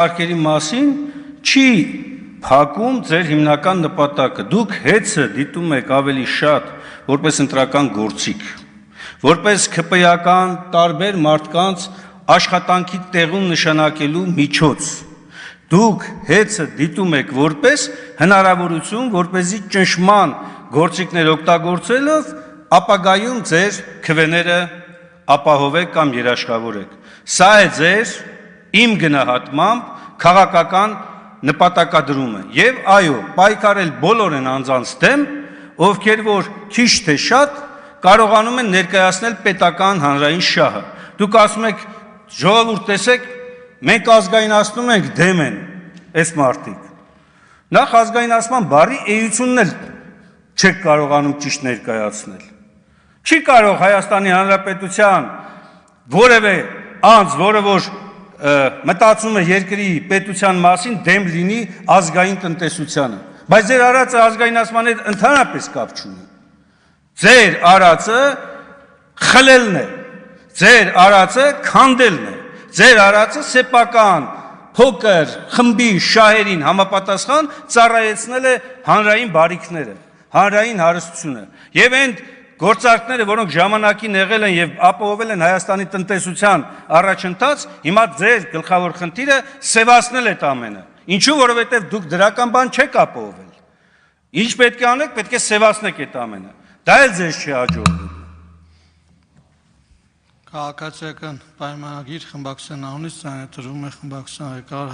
Արկերի մասին չի փակում ձեր հիմնական նպատակը։ Դուք հեծը դիտում եք ավելի շատ որպես ընտրական գործիք, որպես ՔՊ-ական տարբեր մարդկանց աշխատանքի տեղում նշանակելու միջոց։ Դուք հեծը դիտում եք որպես հնարավորություն, որպեսզի ճնշման գործիքներ օգտագործելով ապագայում ձեր քվեները ապահովեք կամ երաշխավորեք։ Սա է ձեր իմ գնահատմամբ քաղաքական նպատակադրումը եւ այո, պայքարել բոլոր են անձանց դեմ, ովքեր որ քիչ թե շատ կարողանում են ներկայացնել պետական հանրային շահը։ Դուք ասում եք, ժողովուրդ, տեսեք, մենք ազգայնացնում ենք, դեմ են այս մարդիկ։ Նախ ազգայնացման բառի էությունն էլ չեք կարողանում ճիշտ ներկայացնել։ Չի կարող Հայաստանի Հանրապետության որևէ անձ, որը որ մտածում է երկրի պետության մասին, դեմ լինի ազգային տնտեսությանը, բայց ձեր արածը ազգայնացման հետ ընդհանրապես կապ չունի։ Ձեր արածը խլելն է, ձեր արածը քանդելն է, ձեր արածը սեփական փոքր խմբի շահերին համապատասխան ծառայեցնել է հանրային բարիքները, հանրային հարստությունը եւ այն գործարքները, որոնք ժամանակին եղել են եւ ապահովել են Հայաստանի տնտեսության առաջընթաց, հիմա ձեր գլխավոր խնդիրը սևացնել այդ ամենը։ Ինչու, որովհետեւ դուք դրական բան չեք ապահովել։ Ինչ պետք է անեք, պետք է սևացնեք այդ ամենը։ Դա էլ ձեզ չի հաջողվում։ Քաղաքացիական պայմանագիր խմբակցության անունից ծանոթ է խմբակցության ղեկավար